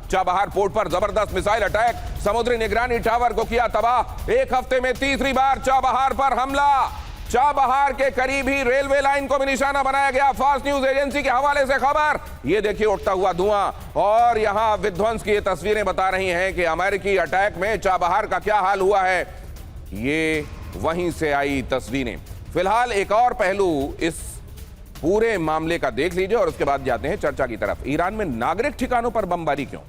Chabahar port पर जबरदस्त missile attack, समुद्री निगरानी टावर को किया तबाह। एक हफ्ते में तीसरी बार चाबहार पर हमला। चाबहार के करीब ही रेलवे लाइन को भी निशाना बनाया गया। फास्ट न्यूज एजेंसी के हवाले से खबर, ये देखिए उठता हुआ धुआं, और यहां विध्वंस की ये तस्वीरें बता रही हैं कि अमेरिकी अटैक में चाबहार का क्या हाल हुआ है। ये वहीं से आई तस्वीरें। फिलहाल एक और पहलू इस पूरे मामले का देख लीजिए और उसके बाद जाते हैं चर्चा की तरफ। ईरान में नागरिक ठिकानों पर बमबारी क्यों?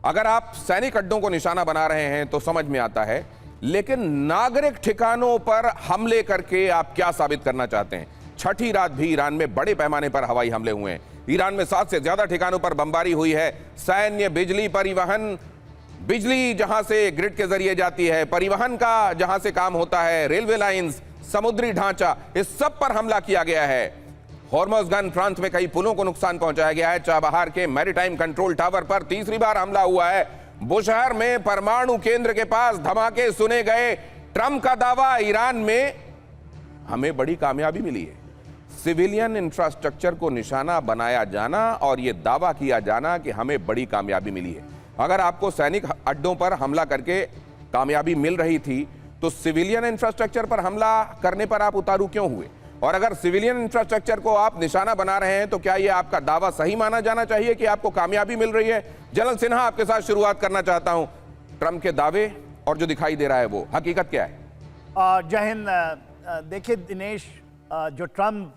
अगर आप सैनिक अड्डों को निशाना बना रहे हैं तो समझ में आता है, लेकिन नागरिक ठिकानों पर हमले करके आप क्या साबित करना चाहते हैं? छठी रात भी ईरान में बड़े पैमाने पर हवाई हमले हुए हैं। ईरान में 7 से ज्यादा ठिकानों पर बमबारी हुई है। सैन्य, बिजली, परिवहन, बिजली जहां से ग्रिड के जरिए जाती है, परिवहन का जहां से काम होता है, रेलवे लाइंस, समुद्री ढांचा, इस सब पर हमला किया गया है। हॉर्मज़गन प्रांत में कई पुलों को नुकसान पहुंचाया गया है। चाबहार के मैरीटाइम कंट्रोल टावर पर तीसरी बार हमला हुआ है। बुशहर में परमाणु केंद्र के पास धमाके सुने गए। ट्रंप का दावा, ईरान में हमें बड़ी कामयाबी मिली है। सिविलियन इंफ्रास्ट्रक्चर को निशाना बनाया जाना और यह दावा किया जाना कि हमें बड़ी कामयाबी मिली है। अगर आपको सैनिक अड्डों पर हमला करके कामयाबी मिल रही थी तो सिविलियन इंफ्रास्ट्रक्चर पर हमला करने पर आप उतारू क्यों हुए? और अगर सिविलियन इंफ्रास्ट्रक्चर को आप निशाना बना रहे हैं तो क्या यह आपका दावा सही माना जाना चाहिए कि आपको कामयाबी मिल रही है? जनरल सिन्हा, आपके साथ शुरुआत करना चाहता हूं। ट्रंप के दावे और जो दिखाई दे रहा है वो हकीकत क्या है? जय हिंद। देखिए दिनेश, जो ट्रंप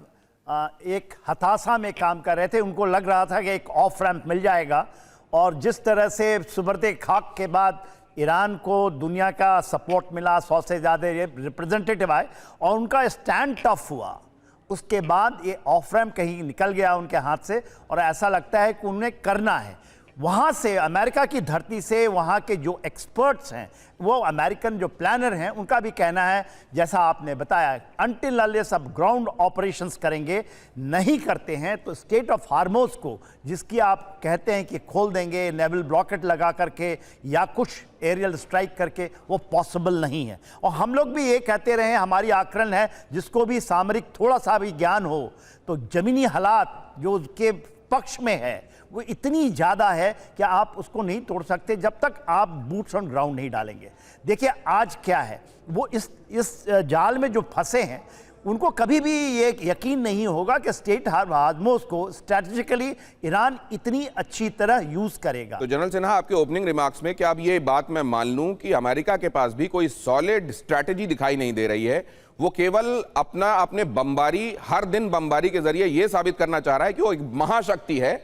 एक हताशा में काम कर रहे थे, उनको लग रहा था कि एक ऑफ रैंप मिल जाएगा, और जिस तरह से सुबरते खाक के बाद ईरान को दुनिया का सपोर्ट मिला, 100 से ज़्यादा रिप्रेजेंटेटिव आए और उनका स्टैंड टफ हुआ, उसके बाद ये ऑफ रैंप कहीं निकल गया उनके हाथ से, और ऐसा लगता है कि उन्हें करना है। वहाँ से, अमेरिका की धरती से, वहाँ के जो एक्सपर्ट्स हैं, वो अमेरिकन जो प्लानर हैं, उनका भी कहना है, जैसा आपने बताया, अनटिल अनलेस सब ग्राउंड ऑपरेशंस करेंगे, नहीं करते हैं तो स्टेट ऑफ हार्मोज को, जिसकी आप कहते हैं कि खोल देंगे नेवल ब्लॉकेट लगा करके या कुछ एरियल स्ट्राइक करके, वो पॉसिबल नहीं है। और हम लोग भी ये कहते रहे, हमारी आकलन है, जिसको भी सामरिक थोड़ा सा भी ज्ञान हो, तो ज़मीनी हालात जो उसके पक्ष में है वो इतनी ज़्यादा है कि आप उसको नहीं तोड़ सकते जब तक आप बूट्स ऑन ग्राउंड नहीं डालेंगे। देखिए आज क्या है, वो इस जाल में जो फंसे हैं, उनको कभी भी ये यकीन नहीं होगा कि स्टेट हार्मोज को स्ट्रैटेजिकली ईरान इतनी अच्छी तरह यूज़ करेगा। तो जनरल सिन्हा, आपके ओपनिंग रिमार्क्स में क्या अब ये बात मैं मान लूं कि अमेरिका के पास भी कोई सॉलिड स्ट्रैटेजी दिखाई नहीं दे रही है, वो केवल अपने बमबारी, हर दिन बमबारी के जरिए ये साबित करना चाह रहा है कि वो एक महाशक्ति है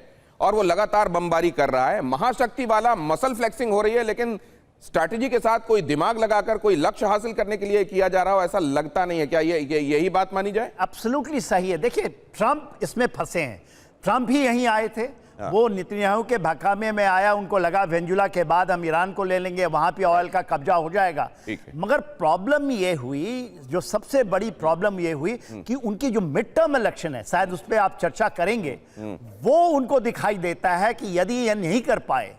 और वो लगातार बमबारी कर रहा है? महाशक्ति वाला मसल फ्लेक्सिंग हो रही है, लेकिन स्ट्रैटेजी के साथ कोई दिमाग लगाकर कोई लक्ष्य हासिल करने के लिए किया जा रहा हो, ऐसा लगता नहीं है। क्या यही बात मानी जाए? एब्सोल्युटली सही है। देखिए ट्रंप इसमें फंसे हैं। ट्रंप ही यहीं आए थे, वो नेतन्याहू के भकामे में आया, उनको लगा वेनेजुला के बाद हम ईरान को ले लेंगे, वहां पे ऑयल का कब्जा हो जाएगा। मगर प्रॉब्लम ये हुई, जो सबसे बड़ी प्रॉब्लम ये हुई कि उनकी जो मिड टर्म इलेक्शन है, शायद उस पर आप चर्चा करेंगे, वो उनको दिखाई देता है कि यदि ये नहीं कर पाए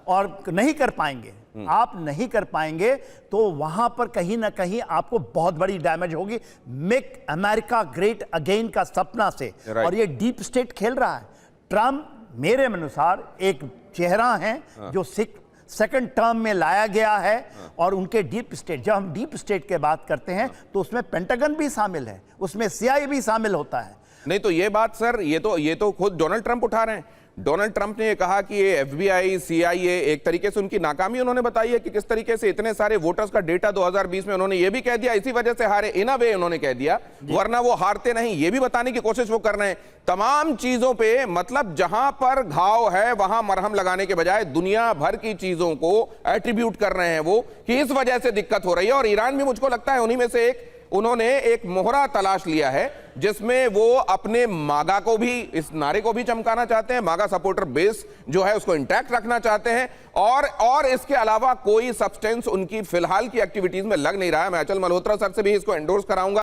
और नहीं कर पाएंगे, आप नहीं कर पाएंगे, तो वहां पर कहीं ना कहीं आपको बहुत बड़ी डैमेज होगी। मेक अमेरिका ग्रेट अगेन का सपना से, और ये डीप स्टेट खेल रहा है। ट्रंप मेरे अनुसार एक चेहरा है जो सेकंड टर्म में लाया गया है, और उनके डीप स्टेट, जब हम डीप स्टेट की बात करते हैं तो उसमें पेंटागन भी शामिल है, उसमें CIA भी शामिल होता है। नहीं तो ये बात सर, ये तो खुद डोनाल्ड ट्रंप उठा रहे हैं। डोनाल्ड ट्रंप ने ये कहा कि ये FBI, CIA एक तरीके से उनकी नाकामी उन्होंने बताई है कि किस तरीके से इतने सारे वोटर्स का डेटा 2020 में उन्होंने ये भी कह दिया इसी वजह से हारे, इन अ वे उन्होंने कह दिया, वरना वो हारते नहीं, ये भी बताने की कोशिश वो कर रहे हैं। तमाम चीजों पे, मतलब जहां पर घाव है वहां मरहम लगाने के बजाय दुनिया भर की चीजों को एट्रीब्यूट कर रहे हैं वो, कि इस वजह से दिक्कत हो रही है। और ईरान भी मुझको लगता है उन्हीं में से उन्होंने एक मोहरा तलाश लिया है जिसमें वो अपने मागा को भी, इस नारे को भी चमकाना चाहते हैं, मागा सपोर्टर बेस जो है उसको इंटैक्ट रखना चाहते हैं, और इसके अलावा कोई सब्सटेंस उनकी फिलहाल की एक्टिविटीज में लग नहीं रहा है। मैं अचल मल्होत्रा सर से भी इसको एंडोर्स कराऊंगा।